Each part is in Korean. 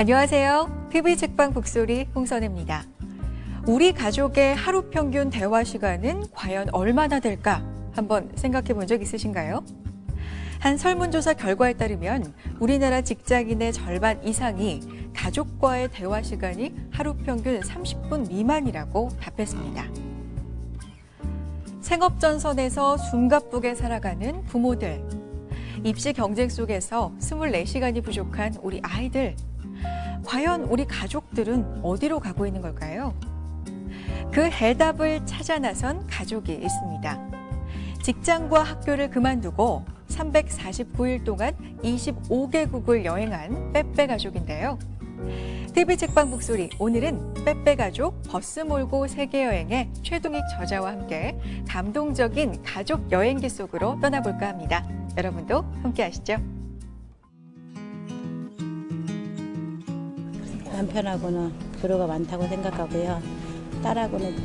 안녕하세요. TV 책방 북소리 홍선혜입니다. 우리 가족의 하루 평균 대화 시간은 과연 얼마나 될까? 한번 생각해 본 적 있으신가요? 한 설문조사 결과에 따르면 우리나라 직장인의 절반 이상이 가족과의 대화 시간이 하루 평균 30분 미만이라고 답했습니다. 생업전선에서 숨가쁘게 살아가는 부모들, 입시 경쟁 속에서 24시간이 부족한 우리 아이들, 과연 우리 가족들은 어디로 가고 있는 걸까요? 그 해답을 찾아 나선 가족이 있습니다. 직장과 학교를 그만두고 349일 동안 25개국을 여행한 빼빼 가족인데요. TV 책방 북소리, 오늘은 빼빼 가족 버스 몰고 세계 여행의 최동익 저자와 함께 감동적인 가족 여행기 속으로 떠나볼까 합니다. 여러분도 함께 하시죠. 남편하고는 교류가 많다고 생각하고요. 딸하고는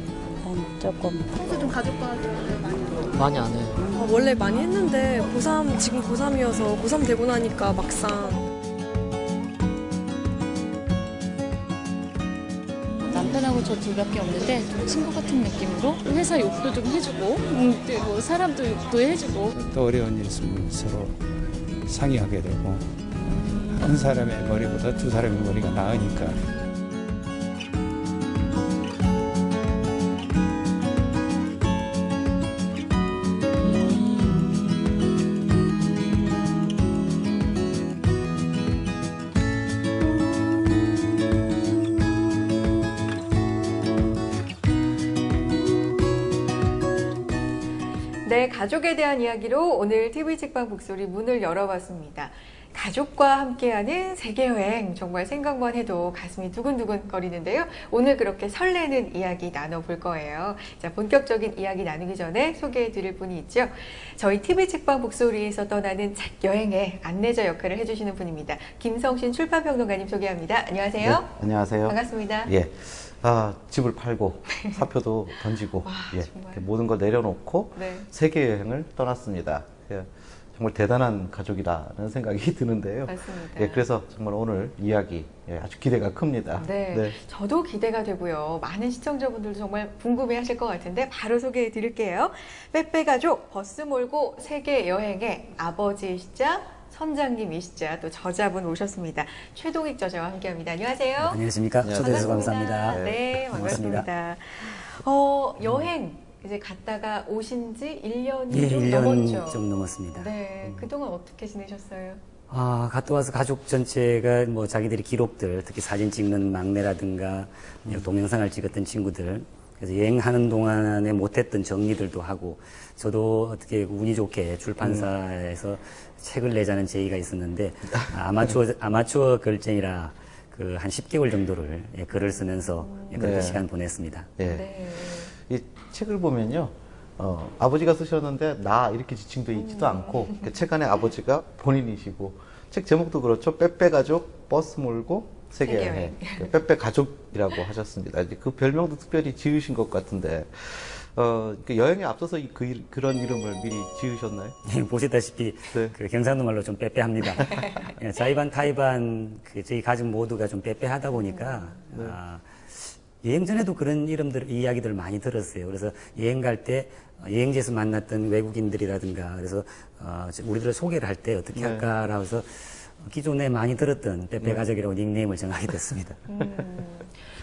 조금. 평소 좀 가족과 대화를 많이 해요? 많이 안 해요. 원래 많이 했는데 고3, 지금 고3이어서 고3 되고 나니까 막상 남편하고 저 둘밖에 없는데 좀 친구 같은 느낌으로 회사 욕도 좀 해주고 뭐 사람도 욕도 해주고 또 어려운 일 있으면 서로 상의하게 되고 한 사람의 머리보다 두 사람의 머리가 나으니까. 네, 가족에 대한 이야기로 오늘 TV 책방 북소리 문을 열어봤습니다. 가족과 함께하는 세계여행, 정말 생각만 해도 가슴이 두근두근 거리는데요. 오늘 그렇게 설레는 이야기 나눠볼 거예요. 자, 본격적인 이야기 나누기 전에 소개해드릴 분이 있죠. 저희 TV 책방 북소리에서 떠나는 책 여행의 안내자 역할을 해주시는 분입니다. 김성신 출판평론가님 소개합니다. 안녕하세요. 네, 안녕하세요. 반갑습니다. 예. 집을 팔고 사표도 던지고 와, 이렇게 모든 걸 내려놓고 네. 세계 여행을 떠났습니다. 예, 정말 대단한 가족이라는 생각이 드는데요. 맞습니다. 예, 그래서 정말 오늘 이야기 아주 기대가 큽니다. 네, 저도 기대가 되고요. 많은 시청자분들도 정말 궁금해하실 것 같은데 바로 소개해 드릴게요. 빼빼 가족 버스 몰고 세계 여행의 아버지이시자 선장님이시자 또 저자분 오셨습니다. 최동익 저자와 함께합니다. 안녕하세요. 안녕하십니까. 초대해서 감사합니다. 네, 반갑습니다. 여행 이제 갔다가 오신 지 1년이 예, 좀 1년 넘었죠. 좀 넘었습니다. 네, 그동안 어떻게 지내셨어요? 갔다 와서 가족 전체가 뭐 자기들이 기록들, 특히 사진 찍는 막내라든가 동영상을 찍었던 친구들, 그래서 여행하는 동안에 못했던 정리들도 하고, 저도 어떻게 운이 좋게 출판사에서 책을 내자는 제의가 있었는데, 아마추어 글쟁이라 그 한 10개월 정도를 글을 쓰면서 그렇게 네. 시간 보냈습니다. 예. 네. 이 책을 보면요. 아버지가 쓰셨는데 나 이렇게 지칭도 있지도 않고 그 책 안에 아버지가 본인이시고 책 제목도 그렇죠. 빼빼 가족 버스 몰고 세계 여행. 빼빼 가족이라고 하셨습니다. 이제 그 별명도 특별히 지으신 것 같은데 그 여행에 앞서서 그런 이름을 미리 지으셨나요? 보시다시피 네. 그 경상도 말로 좀 빼빼합니다. 자의반 타의반 저희 가족 모두가 좀 빼빼하다 보니까 여행 전에도 그런 이야기들을 많이 들었어요. 그래서 여행 갈 때 여행지에서 만났던 외국인들이라든가 그래서 우리들을 소개를 할 때 어떻게 할까라고 해서 기존에 많이 들었던 빼빼 가족이라고 닉네임을 정하게 됐습니다.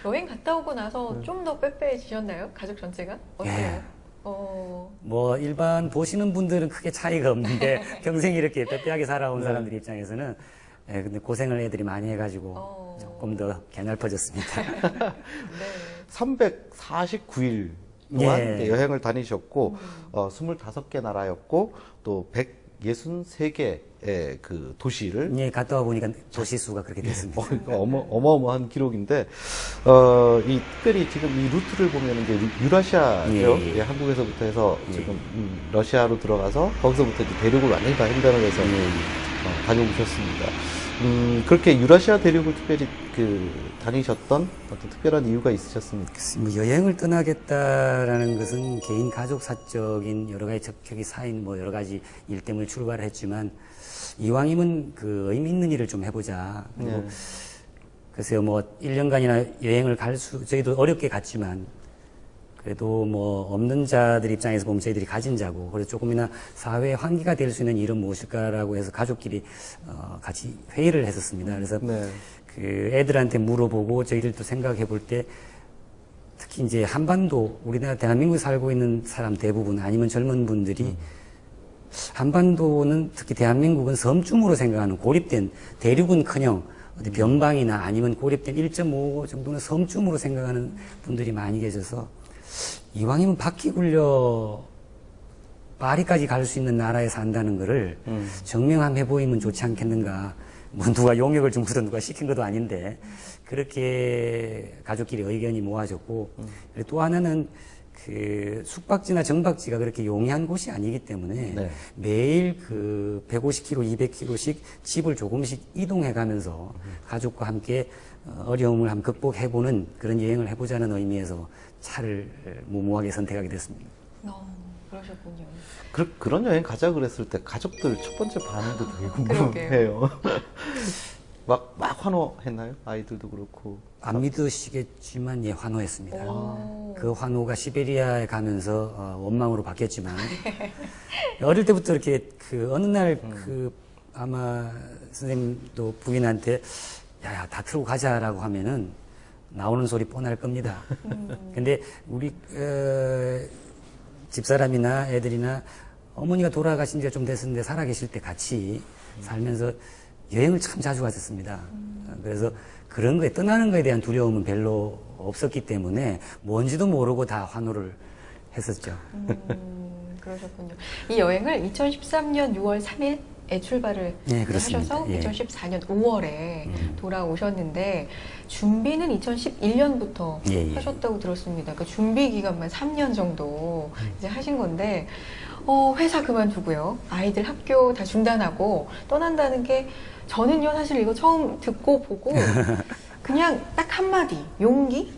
여행 갔다 오고 나서 좀 더 빼빼해지셨나요? 가족 전체가? 어때요? 예. 뭐 일반 보시는 분들은 크게 차이가 없는데 평생 이렇게 빼빼하게 살아온 사람들 입장에서는 근데 고생을 애들이 많이 해가지고 조금 더 개날퍼졌습니다. 네. 349일 동안 여행을 다니셨고 25개 나라였고 또 163개의 그 도시를 갔다 와 보니까 도시 수가 그렇게 됐습니다. 어마어마한 기록인데 이 특별히 지금 이 루트를 보면 이제 유라시아죠. 한국에서부터 해서 지금 러시아로 들어가서 거기서부터 이제 대륙을 완전히 다 횡단을 해서 다녀오셨습니다. 그렇게 유라시아 대륙을 특별히 다니셨던 어떤 특별한 이유가 있으셨습니까? 뭐 여행을 떠나겠다라는 것은 개인 가족 사적인 여러 가지 적격이 쌓인 뭐 여러 가지 일 때문에 출발을 했지만 이왕이면 그 의미 있는 일을 좀 해보자. 그리고 글쎄요, 뭐 1년간이나 여행을 저희도 어렵게 갔지만 그래도 뭐 없는 자들 입장에서 보면 저희들이 가진 자고, 그래서 조금이나 사회의 환기가 될 수 있는 일은 무엇일까라고 해서 가족끼리 같이 회의를 했었습니다. 그래서 네. 그 애들한테 물어보고 저희들도 생각해 볼 때, 특히 이제 한반도, 우리나라 대한민국에 살고 있는 사람 대부분 아니면 젊은 분들이 한반도는, 특히 대한민국은 섬중으로 생각하는, 고립된, 대륙은커녕 어디 변방이나 아니면 고립된 1.5 정도는 섬중으로 생각하는 분들이 많이 계셔서, 이왕이면 바퀴 굴려 파리까지 갈 수 있는 나라에 산다는 거를 증명함 해보이면 좋지 않겠는가. 뭐 누가 용역을 좀 그런 누가 시킨 것도 아닌데, 그렇게 가족끼리 의견이 모아졌고, 그리고 또 하나는 그 숙박지나 정박지가 그렇게 용이한 곳이 아니기 때문에 네. 매일 그 150km, 200km씩 집을 조금씩 이동해 가면서 가족과 함께 어려움을 한번 극복해보는 그런 여행을 해보자는 의미에서 차를 무모하게 선택하게 됐습니다. 그러셨군요. 그런 여행 가자 그랬을 때 가족들 첫 번째 반응도 되게 그러게요. 궁금해요. 막 환호했나요? 아이들도 그렇고. 안 믿으시겠지만, 예, 환호했습니다. 오. 그 환호가 시베리아에 가면서 원망으로 바뀌었지만, 어릴 때부터 이렇게 어느 날 아마 선생님도 부인한테 야, 다 틀고 가자라고 하면은 나오는 소리 뻔할 겁니다. 근데 우리 집사람이나 애들이나 어머니가 돌아가신 지가 좀 됐었는데 살아계실 때 같이 살면서 여행을 참 자주 갔었습니다. 그래서 그런 거에, 떠나는 거에 대한 두려움은 별로 없었기 때문에 뭔지도 모르고 다 환호를 했었죠. 그러셨군요. 이 여행을 2013년 6월 3일에 출발을 네, 그렇습니다. 하셔서 예. 2014년 5월에 돌아오셨는데, 준비는 2011년부터 예, 예. 하셨다고 들었습니다. 그 준비 기간만 3년 정도 이제 하신 건데, 회사 그만두고요, 아이들 학교 다 중단하고 떠난다는 게, 저는요 사실 이거 처음 듣고 보고 그냥 딱 한마디, 용기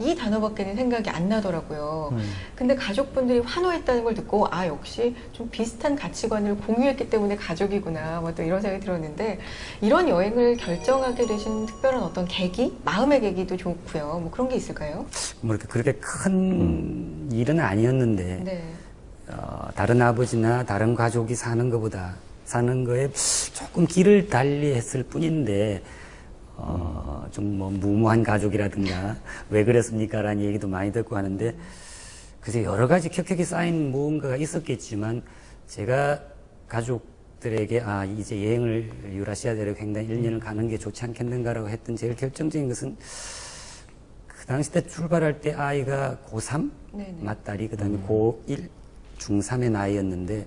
이 단어밖에는 생각이 안 나더라고요. 근데 가족분들이 환호했다는 걸 듣고, 아, 역시 좀 비슷한 가치관을 공유했기 때문에 가족이구나, 뭐 또 이런 생각이 들었는데, 이런 여행을 결정하게 되신 특별한 어떤 계기, 마음의 계기도 좋고요, 뭐 그런 게 있을까요? 뭐 그렇게 큰 일은 아니었는데, 네. 다른 아버지나 다른 가족이 사는 거에 조금 길을 달리 했을 뿐인데, 좀 뭐 무모한 가족이라든가 왜 그랬습니까? 라는 얘기도 많이 듣고 하는데, 글쎄 여러 가지 켜켜이 쌓인 무언가가 있었겠지만, 제가 가족들에게 이제 여행을 유라시아 대륙 횡단 1년을 가는 게 좋지 않겠는가라고 했던 제일 결정적인 것은, 그 당시 때 출발할 때 아이가 고3? 네네. 맏딸이, 그 다음에 고1, 중3의 나이였는데,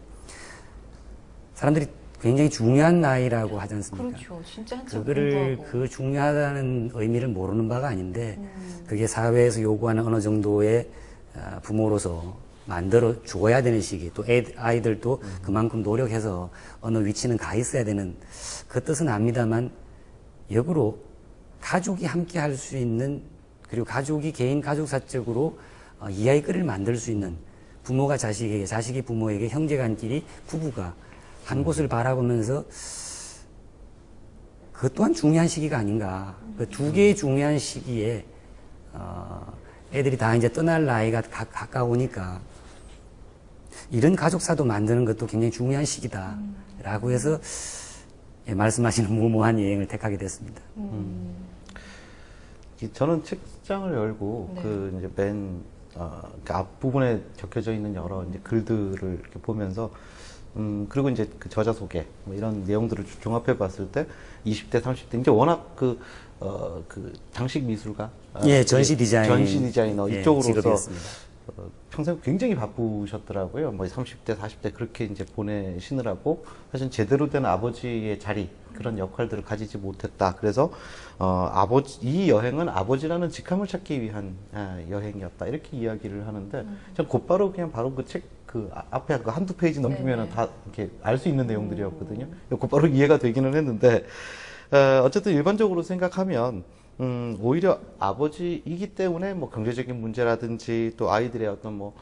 사람들이 굉장히 중요한 나이라고 하지 않습니까? 그렇죠. 진짜 한참 그거를 공부하고. 그 중요하다는 의미를 모르는 바가 아닌데, 그게 사회에서 요구하는 어느 정도의 부모로서 만들어 주어야 되는 시기, 또 아이들도 그만큼 노력해서 어느 위치는 가 있어야 되는, 그 뜻은 압니다만, 역으로 가족이 함께 할 수 있는, 그리고 가족이 개인 가족사적으로 이야기거리를 만들 수 있는, 부모가 자식에게, 자식이 부모에게, 형제간끼리, 부부가 한 곳을 바라보면서, 그것 또한 중요한 시기가 아닌가. 그 두 개의 중요한 시기에 애들이 다 이제 떠날 나이가 가까우니까 이런 가족사도 만드는 것도 굉장히 중요한 시기다라고 해서, 예, 말씀하시는 무모한 여행을 택하게 됐습니다. 저는 책장을 열고 네. 그 이제 그 앞부분에 적혀져 있는 여러 이제 글들을 이렇게 보면서, 그리고 이제 그 저자 소개, 뭐 이런 내용들을 종합해 봤을 때 20대, 30대, 이제 워낙 그 장식 미술가, 예, 전시 디자이너 예, 이쪽으로서 직업이었습니다. 평생 굉장히 바쁘셨더라고요. 뭐 30대, 40대 그렇게 이제 보내시느라고 사실 제대로 된 아버지의 자리, 그런 역할들을 가지지 못했다. 그래서 이 여행은 아버지라는 직함을 찾기 위한 여행이었다. 이렇게 이야기를 하는데, 전 곧바로 그냥 바로 그 책 앞에 그 한두 페이지 넘기면 네네. 다 이렇게 알 수 있는 내용들이었거든요. 곧바로 이해가 되기는 했는데, 어쨌든 일반적으로 생각하면 오히려 아버지이기 때문에 뭐 경제적인 문제라든지 또 아이들의 어떤 뭐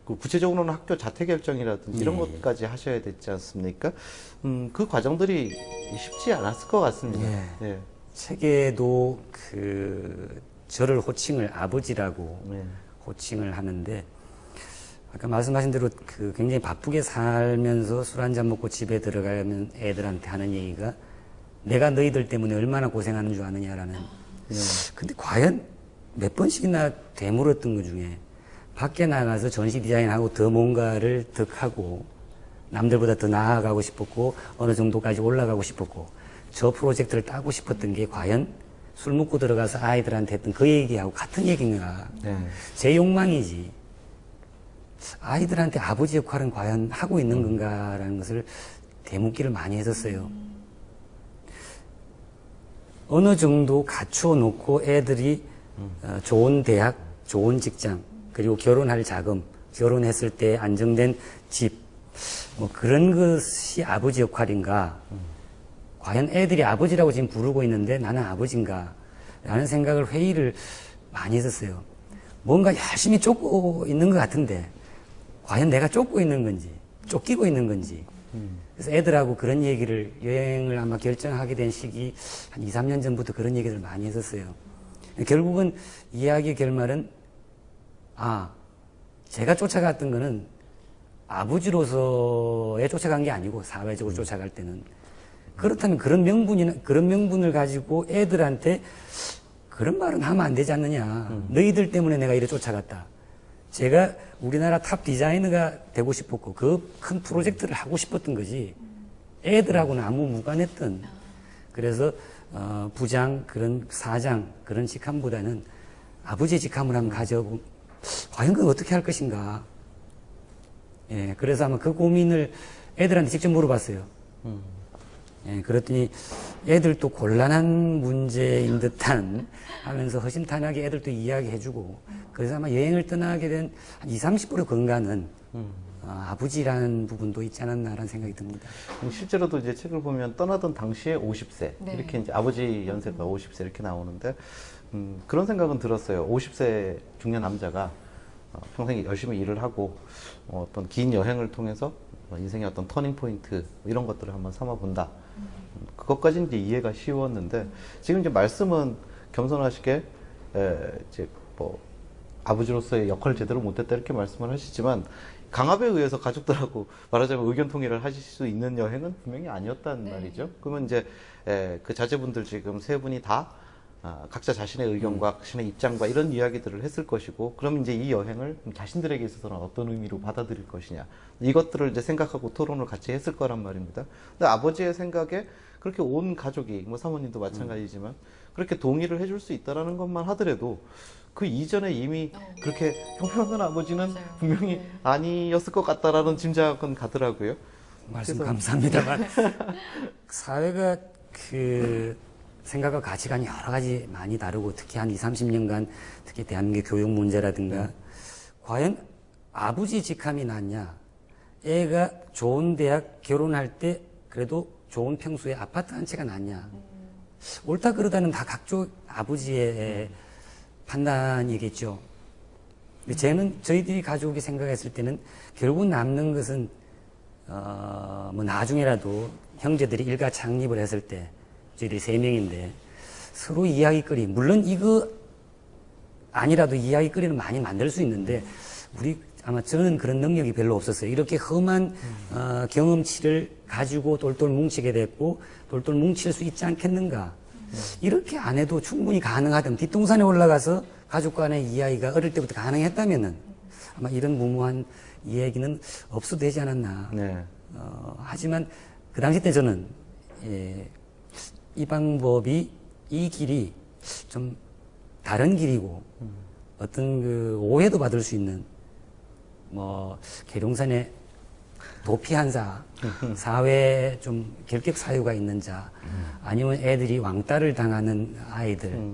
구체적으로는 학교 자퇴 결정이라든지 이런 예. 것까지 하셔야 되지 않습니까? 그 과정들이 쉽지 않았을 것 같습니다. 예. 예. 책에도 저를 호칭을 아버지라고 네. 호칭을 하는데, 아까 말씀하신 대로 굉장히 바쁘게 살면서 술 한잔 먹고 집에 들어가면 애들한테 하는 얘기가 내가 너희들 때문에 얼마나 고생하는 줄 아느냐라는. 근데 과연 몇 번씩이나 되물었던 것 중에 밖에 나가서 전시 디자인하고 더 뭔가를 득하고 남들보다 더 나아가고 싶었고 어느 정도까지 올라가고 싶었고 저 프로젝트를 따고 싶었던 게 과연 술 먹고 들어가서 아이들한테 했던 그 얘기하고 같은 얘기인가. 네. 제 욕망이지. 아이들한테 아버지 역할은 과연 하고 있는 건가라는 것을 되묻기를 많이 했었어요. 어느 정도 갖추어 놓고 애들이 좋은 대학, 좋은 직장, 그리고 결혼할 자금, 결혼했을 때 안정된 집, 뭐 그런 것이 아버지 역할인가? 과연 애들이 아버지라고 지금 부르고 있는데 나는 아버지인가? 라는 생각을 회의를 많이 했었어요. 뭔가 열심히 쫓고 있는 것 같은데 과연 내가 쫓고 있는 건지 쫓기고 있는 건지. 그래서 애들하고 그런 얘기를 여행을 아마 결정하게 된 시기 한 2, 3년 전부터 그런 얘기를 많이 했었어요. 결국은 이야기의 결말은 제가 쫓아갔던 거는 아버지로서에 쫓아간 게 아니고 사회적으로 쫓아갈 때는 그렇다면 그런 명분을 가지고 애들한테 그런 말은 하면 안 되지 않느냐. 너희들 때문에 내가 이래 쫓아갔다. 제가 우리나라 탑 디자이너가 되고 싶었고 그 큰 프로젝트를 하고 싶었던 거지 애들하고는 아무 무관했던. 그래서 부장 그런 사장 그런 직함보다는 아버지의 직함을 한번 가져보고 과연 그걸 어떻게 할 것인가. 예, 그래서 아마 그 고민을 애들한테 직접 물어봤어요. 예, 그랬더니 애들도 곤란한 문제인 듯한 하면서 허심탄회하게 애들도 이야기해주고 그래서 아마 여행을 떠나게 된 한 20, 30% 근간은 아버지라는 부분도 있지 않았나라는 생각이 듭니다. 실제로도 이제 책을 보면 떠나던 당시에 50세 네. 이렇게 이제 아버지 연세가 50세 이렇게 나오는데 그런 생각은 들었어요. 50세 중년 남자가 평생 열심히 일을 하고 어떤 긴 여행을 통해서 인생의 어떤 터닝 포인트 이런 것들을 한번 삼아본다. 그것까지는 이제 이해가 쉬웠는데 지금 이제 말씀은 겸손하시게 이제 뭐 아버지로서의 역할을 제대로 못했다 이렇게 말씀을 하시지만 강압에 의해서 가족들하고 말하자면 의견 통일을 하실 수 있는 여행은 분명히 아니었단 말이죠. 그러면 이제 그 자제분들 지금 세 분이 다 각자 자신의 의견과 자신의 입장과 이런 이야기들을 했을 것이고, 그럼 이제 이 여행을 자신들에게 있어서는 어떤 의미로 받아들일 것이냐, 이것들을 이제 생각하고 토론을 같이 했을 거란 말입니다. 근데 아버지의 생각에 그렇게 온 가족이, 뭐 사모님도 마찬가지지만 그렇게 동의를 해줄 수 있다라는 것만 하더라도 그 이전에 이미 그렇게 형편없는 아버지는 분명히 아니었을 것 같다라는 짐작은 가더라고요. 말씀 감사합니다만 사회가 생각과 가치관이 여러 가지 많이 다르고 특히 한 20, 30년간 특히 대한민국 교육 문제라든가 과연 아버지 직함이 낫냐, 애가 좋은 대학 결혼할 때 그래도 좋은 평수의 아파트 한 채가 낫냐, 옳다 그러다는 다 각종 아버지의 판단이겠죠. 근데 저희들이 가족이 생각했을 때는 결국 남는 것은 뭐 나중에라도 형제들이 일가 창립을 했을 때 저희들이 3명인데 서로 이야기거리, 물론 이거 아니라도 이야기거리는 많이 만들 수 있는데 아마 저는 그런 능력이 별로 없었어요. 이렇게 험한 경험치를 가지고 똘똘 뭉치게 됐고 똘똘 뭉칠 수 있지 않겠는가. 이렇게 안 해도 충분히 가능하다면 뒷동산에 올라가서 가족 간의 이야기가 어릴 때부터 가능했다면은 아마 이런 무모한 이야기는 없어도 되지 않았나. 네. 하지만 그 당시 때 저는 이 방법이, 이 길이 좀 다른 길이고 어떤 오해도 받을 수 있는 계룡산의 도피 한사, 사회에 좀 결격 사유가 있는 자, 아니면 애들이 왕따를 당하는 아이들,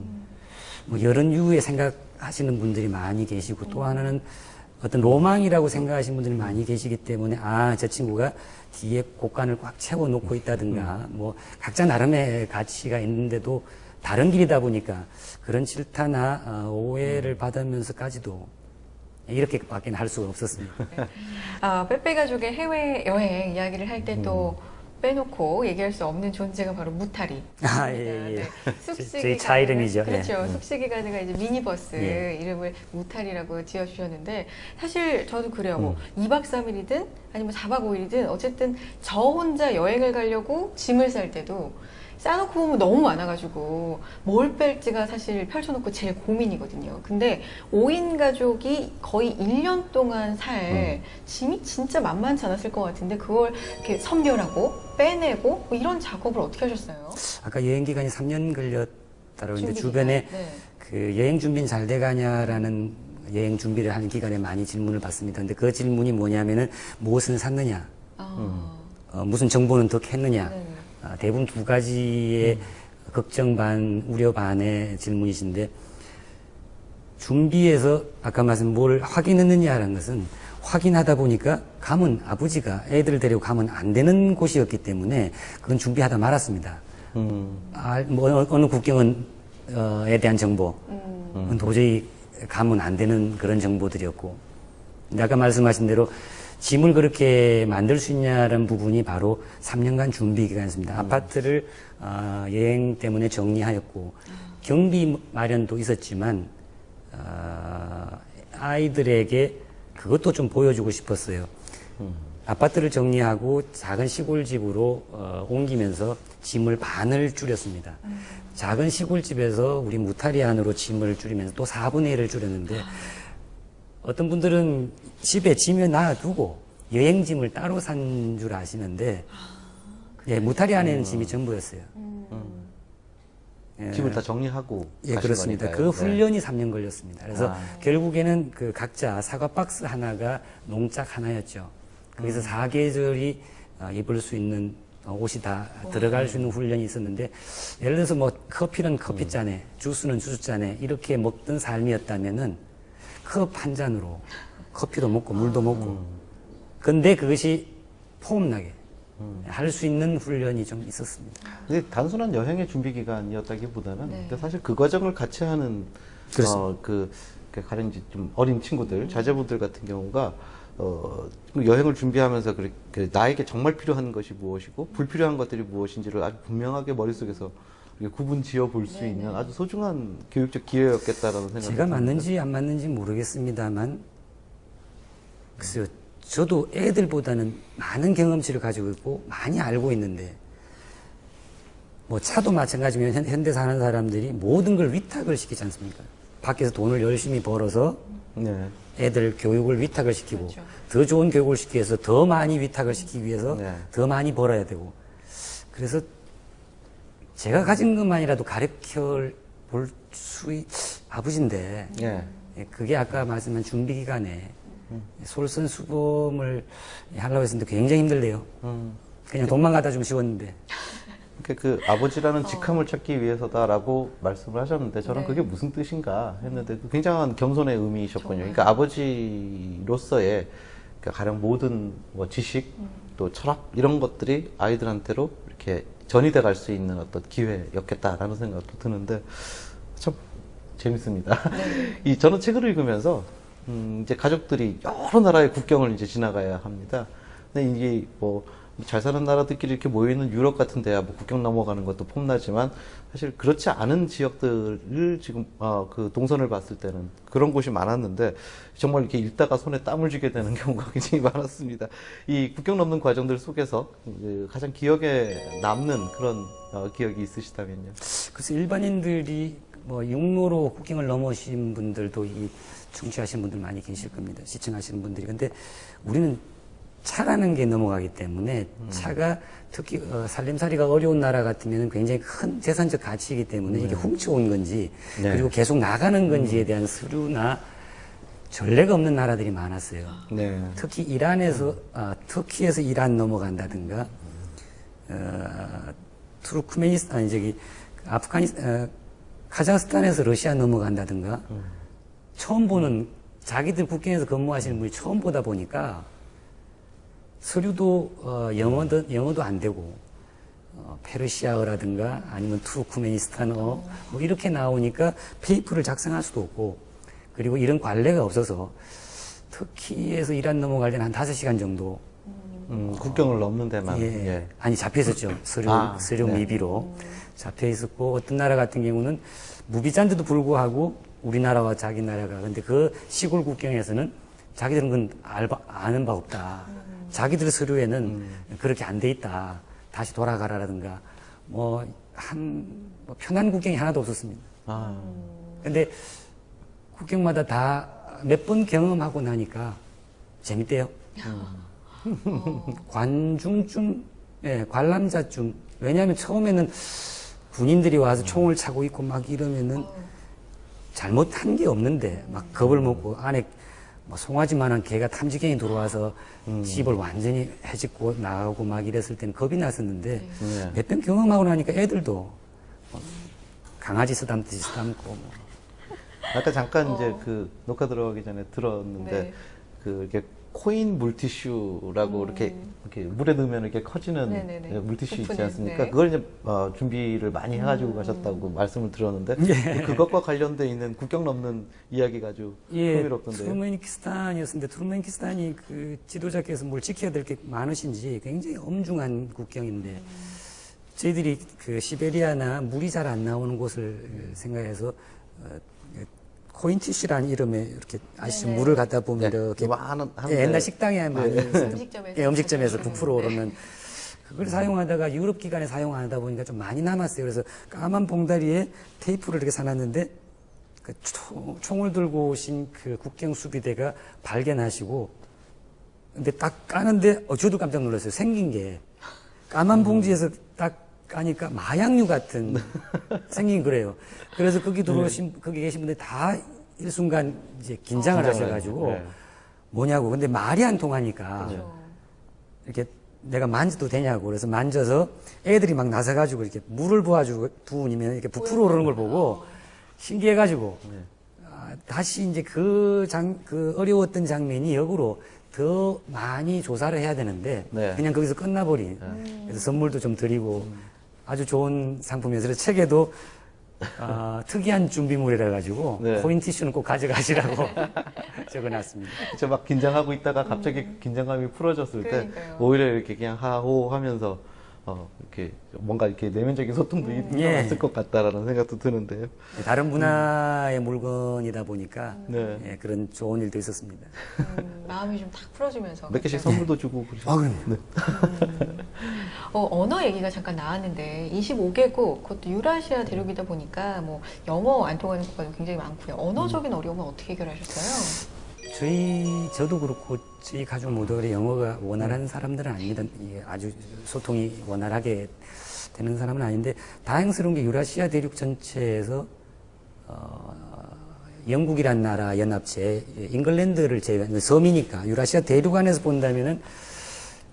이런 유의 생각하시는 분들이 많이 계시고, 또 하나는 어떤 로망이라고 생각하시는 분들이 많이 계시기 때문에 저 친구가 뒤에 곡간을 꽉 채워 놓고 있다든가, 각자 나름의 가치가 있는데도 다른 길이다 보니까 그런 질타나 오해를 받으면서까지도 이렇게밖에 할 수가 없었습니다. 빼빼 가족의 해외 여행 이야기를 할 때 또 빼놓고 얘기할 수 없는 존재가 바로 무타리. 아, 예, 예. 네. 숙식이 저희 차 이름이죠. 그렇죠. 예. 숙식이 가능한 이제 미니버스 예. 이름을 무타리라고 지어주셨는데 사실 저도 그래요. 뭐 2박 3일이든 아니면 4박 5일이든 어쨌든 저 혼자 여행을 가려고 짐을 쌀 때도 싸놓고 보면 너무 많아가지고 뭘 뺄지가 사실 펼쳐놓고 제일 고민이거든요. 근데 5인 가족이 거의 1년 동안 살 짐이 진짜 만만치 않았을 것 같은데 그걸 이렇게 선별하고 빼내고 뭐 이런 작업을 어떻게 하셨어요? 아까 여행 기간이 3년 걸렸다고 했는데 준비 주변에 기간. 네. 그 여행 준비는 잘 돼가냐라는 여행 준비를 하는 기간에 많이 질문을 받습니다. 근데 그 질문이 뭐냐면은 무엇은 샀느냐, 무슨 정보는 덕했느냐. 네네. 대부분 두 가지의 걱정 반, 우려 반의 질문이신데 준비해서 아까 말씀 뭘 확인했느냐라는 것은 확인하다 보니까 가면 아버지가 애들 데리고 가면 안 되는 곳이었기 때문에 그건 준비하다 말았습니다. 뭐 어느 국경은 에 대한 정보는 도저히 가면 안 되는 그런 정보들이었고 근데 아까 말씀하신 대로 짐을 그렇게 만들 수 있냐라는 부분이 바로 3년간 준비 기간이었습니다. 아파트를 여행 때문에 정리하였고 경비 마련도 있었지만 아이들에게 그것도 좀 보여주고 싶었어요. 아파트를 정리하고 작은 시골집으로 옮기면서 짐을 반을 줄였습니다. 작은 시골집에서 우리 무타리 안으로 짐을 줄이면서 또 4분의 1을 줄였는데 어떤 분들은 집에 짐을 놔두고 여행짐을 따로 산 줄 아시는데 예, 무타리 안에는 짐이 전부였어요. 예. 짐을 다 정리하고 예, 가신 그렇습니다. 거니까요. 그 훈련이 3년 걸렸습니다. 그래서 결국에는 그 각자 사과 박스 하나가 농짝 하나였죠. 거기서 4계절이 입을 수 있는 옷이 다 들어갈 수 있는 훈련이 있었는데 예를 들어서 뭐 커피는 커피잔에 주스는 주스잔에 이렇게 먹던 삶이었다면은 컵 한 잔으로 커피도 먹고 물도 먹고 근데 그것이 폼나게 할 수 있는 훈련이 좀 있었습니다. 근데 단순한 여행의 준비 기간이었다기보다는 네. 근데 사실 그 과정을 같이 하는 가령 이제 좀 어린 친구들, 자제분들 같은 경우가 여행을 준비하면서 나에게 정말 필요한 것이 무엇이고 불필요한 것들이 무엇인지를 아주 분명하게 머릿속에서 구분 지어 볼 수 있는 아주 소중한 교육적 기회였겠다라는 생각이 제가 듭니다. 맞는지 안 맞는지 모르겠습니다만 글쎄요. 저도 애들보다는 많은 경험치를 가지고 있고 많이 알고 있는데 뭐 차도 마찬가지면 현대 사는 사람들이 모든 걸 위탁을 시키지 않습니까? 밖에서 돈을 열심히 벌어서 네. 애들 교육을 위탁을 시키고 그렇죠. 더 좋은 교육을 시키기 위해서 더 많이 위탁을 시키기 위해서 네. 더 많이 벌어야 되고 그래서 제가 가진 것만이라도 가르쳐 볼 수 아버지인데 예. 그게 아까 말씀한 준비 기간에 솔선수범을 하려고 했는데 굉장히 힘들대요. 그냥 돈만 갖다 주면 쉬웠는데. 그 아버지라는 직함을 찾기 위해서다라고 말씀을 하셨는데 저는 네. 그게 무슨 뜻인가 했는데 그 굉장한 겸손의 의미이셨군요. 정말. 그러니까 아버지로서의 가령 모든 뭐 지식 또 철학 이런 것들이 아이들한테로 이렇게 전이돼 갈 수 있는 어떤 기회였겠다라는 생각도 드는데 참 재밌습니다. 네. 저는 책을 읽으면서 이제 가족들이 여러 나라의 국경을 이제 지나가야 합니다. 근데 이게 뭐 잘 사는 나라들끼리 이렇게 모여있는 유럽 같은 데야 뭐 국경 넘어가는 것도 폼나지만 사실 그렇지 않은 지역들을 지금 그 동선을 봤을 때는 그런 곳이 많았는데 정말 이렇게 읽다가 손에 땀을 쥐게 되는 경우가 굉장히 많았습니다. 이 국경 넘는 과정들 속에서 가장 기억에 남는 그런 기억이 있으시다면요? 그래서 일반인들이 뭐 육로로 국경을 넘으신 분들도 이 청취하시는 분들 많이 계실 겁니다. 시청하시는 분들이. 근데 우리는 차라는 게 넘어가기 때문에 차가 특히 살림살이가 어려운 나라 같으면 굉장히 큰 재산적 가치이기 때문에 이게 훔쳐온 건지 네. 그리고 계속 나가는 건지에 대한 서류나 전례가 없는 나라들이 많았어요. 네. 특히 이란에서 터키에서 이란 넘어간다든가 투르크메니스탄 카자흐스탄에서 러시아 넘어간다든가 처음 보는 자기들 국경에서 근무하시는 분이 처음 보다 보니까 서류도 영어도 안 되고 페르시아어라든가 아니면 투르크메니스탄어 뭐 이렇게 나오니까 페이퍼를 작성할 수도 없고 그리고 이런 관례가 없어서 터키에서 이란 넘어가려면 한 5시간 정도 국경을 넘는 데만. 예. 예. 아니, 잡혀 있었죠. 서류 네. 미비로. 잡혀 있었고, 어떤 나라 같은 경우는 무비자인데도 불구하고 우리나라와 자기 나라가, 근데 그 시골 국경에서는 자기들은 그건 아는 바 없다. 자기들 서류에는 그렇게 안 돼 있다. 다시 돌아가라라든가, 뭐 편한 국경이 하나도 없었습니다. 근데 국경마다 다 몇 번 경험하고 나니까 재밌대요. 관중쯤, 예, 관람자쯤. 왜냐하면 처음에는 군인들이 와서 총을 차고 있고 막 이러면은 잘못한 게 없는데 막 겁을 먹고 안에 뭐 송아지만한 개가 탐지견이 들어와서 집을 완전히 해집고 나가고 막 이랬을 때는 겁이 났었는데 몇 번 경험하고 나니까 애들도 뭐 강아지 쓰담듯이 쓰담고 뭐. 아까 잠깐 이제 그 녹화 들어가기 전에 들었는데 네. 그 이렇게 코인 물티슈라고 이렇게 물에 넣으면 이렇게 커지는 네네네. 물티슈 있지 부푸는, 않습니까? 네. 그걸 이제 준비를 많이 해가지고 가셨다고 말씀을 들었는데 그것과 관련돼 있는 국경 넘는 이야기가 아주 예, 흥미롭던데요. 투르메니키스탄이었는데 투르메니키스탄이 그 지도자께서 뭘 지켜야 될 게 많으신지 굉장히 엄중한 국경인데 저희들이 그 시베리아나 물이 잘 안 나오는 곳을 생각해서 코인티슈라는 이름에 이렇게 아시죠? 네네. 물을 갖다 보면 네, 이렇게 하는 예, 옛날 식당에 많이 음식점에서 예, 음식점에서 가져오는, 부풀어 오르는 그걸 사용하다가 유럽 기간에 사용하다 보니까 좀 많이 남았어요. 그래서 까만 봉다리에 테이프를 이렇게 사놨는데 그 총을 들고 오신 그 국경 수비대가 발견하시고 근데 딱 까는데 저도 깜짝 놀랐어요. 생긴 게 까만 봉지에서 딱 까니까 마약류 같은 생긴 그래요. 그래서 거기 들어오신 거기 계신 분들이 다 일순간 이제 긴장을 하셔가지고 네. 뭐냐고. 근데 말이 안 통하니까 이렇게 내가 만져도 되냐고. 그래서 만져서 애들이 막 나서가지고 이렇게 물을 부으면 이렇게 부풀어 오르는 걸 보고 신기해가지고 다시 이제 그 어려웠던 장면이 역으로 더 많이 조사를 해야 되는데 네. 그냥 거기서 끝나버린. 그래서 선물도 좀 드리고 아주 좋은 상품이어서 책에도 특이한 준비물이라 가지고 네. 코인 티슈는 꼭 가져가시라고 적어놨습니다. 진짜 막 긴장하고 있다가 갑자기 긴장감이 풀어졌을 그러니까요. 때 오히려 이렇게 그냥 하호하면서 이렇게 뭔가 이렇게 내면적인 소통도 일어났을 것 같다라는 생각도 드는데요. 다른 문화의 물건이다 보니까 네. 예, 그런 좋은 일도 있었습니다. 마음이 좀 탁 풀어지면서. 몇 개씩 선물도 주고 그러셨죠. 그럼요. 언어 얘기가 잠깐 나왔는데 25개국 그것도 유라시아 대륙이다 보니까 뭐 영어 안 통하는 국가도 굉장히 많고요. 언어적인 어려움은 어떻게 해결하셨어요? 저도 그렇고 저희 가족 모두 그래 영어가 원활한 사람들은 아닙니다. 이게 아주 소통이 원활하게 되는 사람은 아닌데 다행스러운 게 유라시아 대륙 전체에서 영국이란 나라 연합체, 잉글랜드를 제외한 섬이니까 유라시아 대륙 안에서 본다면은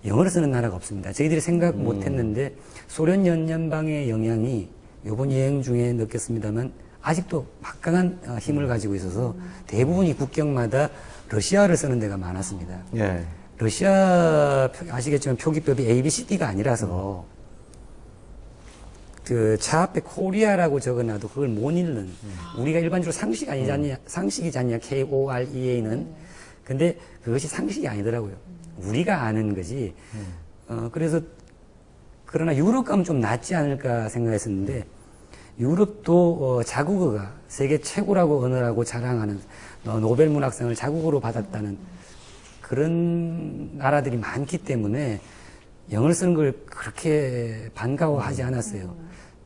영어를 쓰는 나라가 없습니다. 저희들이 생각 못했는데 소련 연연방의 영향이 이번 여행 중에 느꼈습니다만 아직도 막강한 힘을 가지고 있어서 대부분이 국경마다 러시아어를 쓰는 데가 많았습니다. 예. 러시아 아시겠지만 표기법이 ABCD가 아니라서 그 차 앞에 코리아라고 적어놔도 그걸 못 읽는 우리가 일반적으로 상식이지 않냐 KOREA는 근데 그것이 상식이 아니더라고요. 우리가 아는 거지. 그래서 그러나 유럽 가면 좀 낫지 않을까 생각했었는데 유럽도 자국어가 세계 최고라고 언어라고 자랑하는 노벨 문학상을 자국어로 받았다는 그런 나라들이 많기 때문에 영어를 쓰는 걸 그렇게 반가워하지 않았어요.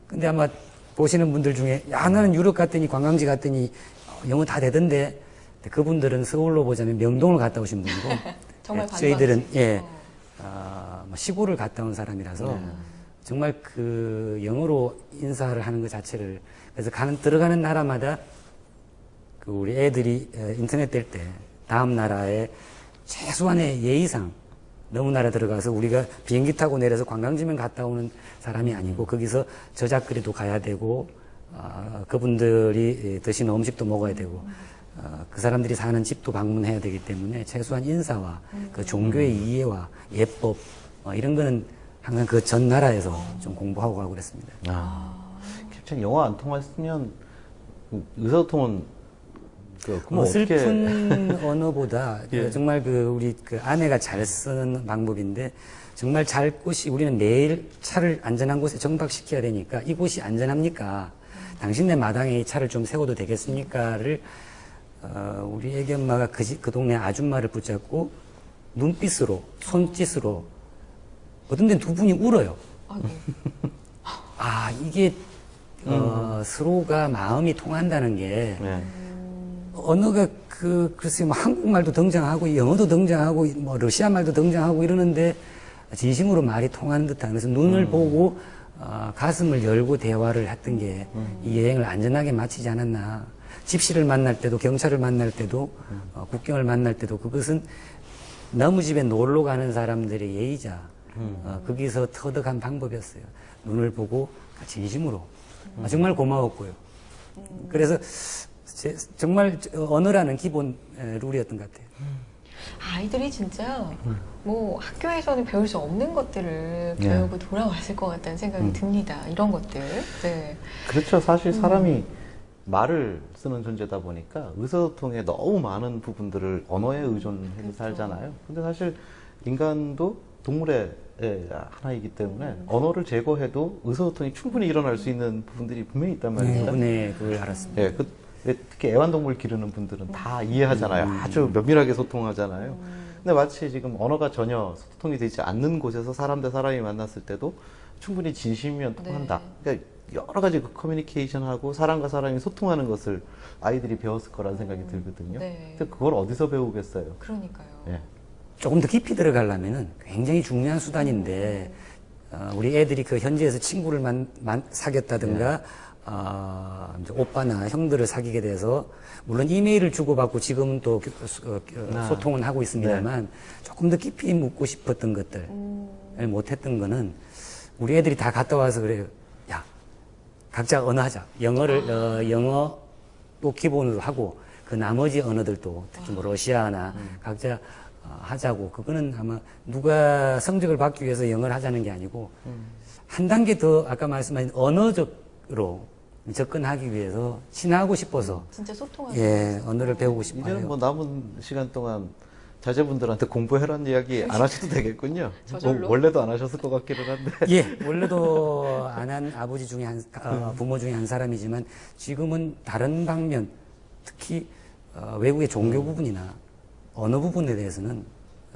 근데 아마 보시는 분들 중에 야 나는 유럽 갔더니 관광지 갔더니 영어 다 되던데 그분들은 서울로 보자면 명동을 갔다 오신 분이고 정말 저희들은 관광지. 뭐 시골을 갔다 온 사람이라서 정말 그 영어로 인사를 하는 것 자체를 그래서 들어가는 나라마다 그 우리 애들이 인터넷 될 때 다음 나라에 최소한의 예의상 너무 나라 들어가서 우리가 비행기 타고 내려서 관광지만 갔다 오는 사람이 아니고 거기서 저작거리도 가야 되고 그분들이 드시는 음식도 먹어야 되고 그 사람들이 사는 집도 방문해야 되기 때문에 최소한 인사와 그 종교의 이해와 예법 이런 거는 항상 그 전 나라에서 좀 공부하고 가고 그랬습니다. 참 영어 안 통했으면 의사소통은 그럼 슬픈 언어보다 예. 정말 우리 아내가 잘 쓰는 방법인데 정말 잘 곳이 우리는 매일 차를 안전한 곳에 정박시켜야 되니까 이곳이 안전합니까? 당신네 마당에 이 차를 좀 세워도 되겠습니까?를 우리 애기 엄마가 그 동네 아줌마를 붙잡고 눈빛으로 손짓으로 어떤 데는 두 분이 울어요. 아 이게 서로가 마음이 통한다는 게 네. 언어가 글쎄 뭐 한국말도 등장하고 영어도 등장하고 뭐 러시아 말도 등장하고 이러는데 진심으로 말이 통하는 듯한 그래서 눈을 보고 가슴을 열고 대화를 했던 게 이 여행을 안전하게 마치지 않았나. 집시를 만날 때도 경찰을 만날 때도 국경을 만날 때도 그것은 너무 집에 놀러 가는 사람들의 예의자 거기서 터득한 방법이었어요. 눈을 보고 진심으로 정말 고마웠고요. 그래서 정말 언어라는 기본 룰이었던 것 같아요. 아이들이 진짜 뭐 학교에서는 배울 수 없는 것들을 네. 배우고 돌아왔을 것 같다는 생각이 듭니다. 이런 것들. 네. 그렇죠. 사실 사람이 말을 쓰는 존재다 보니까 의사소통에 너무 많은 부분들을 언어에 의존해서 살잖아요. 근데 사실 인간도 동물의 하나이기 때문에 언어를 제거해도 의사소통이 충분히 일어날 수 있는 부분들이 분명히 있단 말이에요. 네, 그걸 알았습니다. 예, 특히 애완동물 기르는 분들은 다 이해하잖아요. 아주 면밀하게 소통하잖아요. 근데 마치 지금 언어가 전혀 소통이 되지 않는 곳에서 사람 대 사람이 만났을 때도 충분히 진심이면 통한다. 그러니까 여러 가지 커뮤니케이션하고 사람과 사람이 소통하는 것을 아이들이 배웠을 거라는 생각이 들거든요. 네. 근데 그걸 어디서 배우겠어요? 그러니까요. 예. 조금 더 깊이 들어가려면은 굉장히 중요한 수단인데 우리 애들이 그 현지에서 친구를 사귀었다든가 이제 오빠나 형들을 사귀게 돼서 물론 이메일을 주고받고 지금은 또 소통은 하고 있습니다만 조금 더 깊이 묻고 싶었던 것들을 못했던 거는 우리 애들이 다 갔다 와서 그래요. 야 각자 언어 하자. 영어를 영어도 기본으로 하고 그 나머지 언어들도 특히 뭐 러시아나 각자 하자고. 그거는 아마 누가 성적을 받기 위해서 영어를 하자는 게 아니고 한 단계 더 아까 말씀하신 언어적으로 접근하기 위해서 친하고 싶어서 진짜 소통하는 예 언어를 배우고 싶어요. 이제는 뭐 남은 시간 동안 자제분들한테 공부해라는 이야기 안 하셔도 되겠군요. 저절로? 원래도 안 하셨을 것 같기는 한데. 예, 원래도 안 한 아버지 중에 부모 중에 한 사람이지만 지금은 다른 방면, 특히 외국의 종교 부분이나 언어 부분에 대해서는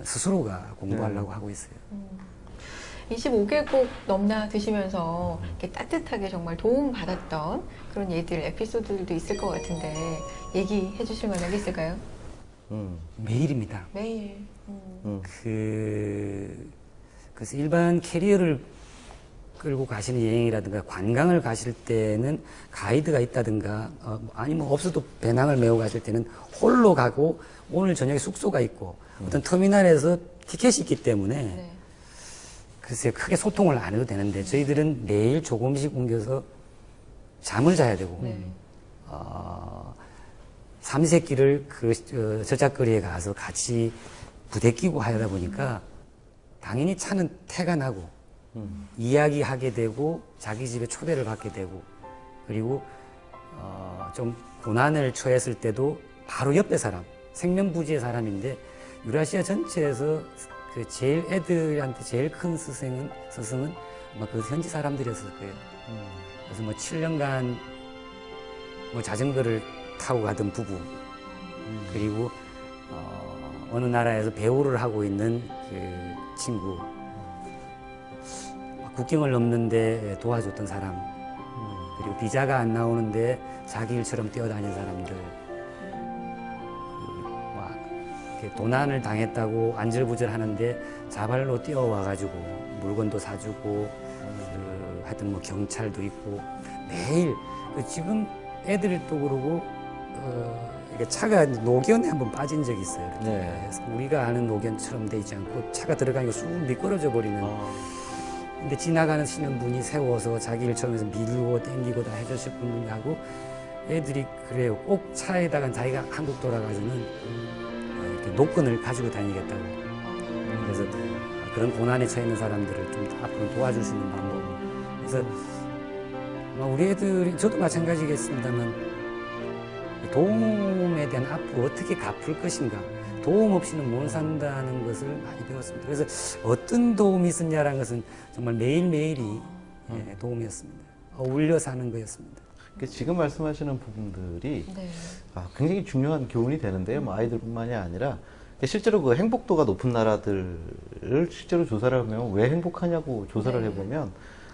스스로가 공부하려고 하고 있어요. 25개국 넘나 드시면서 이렇게 따뜻하게 정말 도움받았던 그런 예들, 에피소드들도 있을 것 같은데 얘기해 주실 만한 게 있을까요? 매일입니다. 매일. 그래서 일반 캐리어를 끌고 가시는 여행이라든가 관광을 가실 때는 가이드가 있다든가 아니면 없어도 배낭을 메고 가실 때는 홀로 가고 오늘 저녁에 숙소가 있고 어떤 터미널에서 티켓이 있기 때문에 네. 글쎄요 크게 소통을 안 해도 되는데 저희들은 매일 조금씩 옮겨서 잠을 자야 되고 네. 삼세끼를 저작거리에 가서 같이 부대끼고 하다 보니까 당연히 차는 태가 나고 이야기하게 되고 자기 집에 초대를 받게 되고 그리고 좀 고난을 처했을 때도 바로 옆에 사람 생명부지의 사람인데 유라시아 전체에서 그 제일 애들한테 제일 큰 스승은 아마 그 현지 사람들이었을 거예요. 그래서 뭐 7년간 뭐 자전거를 타고 가던 부부 그리고 어느 나라에서 배우를 하고 있는 그 친구 국경을 넘는데 도와줬던 사람 그리고 비자가 안 나오는데 자기 일처럼 뛰어다니는 사람들 도난을 당했다고 안절부절하는데 자발로 뛰어와가지고 물건도 사주고 하여튼 뭐 경찰도 있고 매일 지금 애들도 그러고 이게 차가 노견에 한번 빠진 적이 있어요. 이렇게. 네. 그래서 우리가 아는 노견처럼 돼 있지 않고 차가 들어가니까 쑥 미끄러져 버리는. 근데 지나가는 신혼분이 세워서 자기 일처럼 해서 밀고 땡기고 다 해주실 분하고 애들이 그래요. 꼭 차에다가 자기가 한국 돌아가서는 이렇게 노끈을 가지고 다니겠다고. 그래서 그런 고난에 처해 있는 사람들을 좀 앞으로 도와줄 수 있는 방법. 그래서 우리 애들이 저도 마찬가지겠습니다만 도움에 대한 앞으로 어떻게 갚을 것인가, 도움 없이는 못 산다는 것을 많이 배웠습니다. 그래서 어떤 도움이 있었냐라는 것은 정말 매일매일이 도움이었습니다. 어울려 사는 거였습니다. 지금 말씀하시는 부분들이 네. 굉장히 중요한 교훈이 되는데요. 뭐 아이들뿐만이 아니라 실제로 그 행복도가 높은 나라들을 실제로 조사를 하면 왜 행복하냐고 조사를 해보면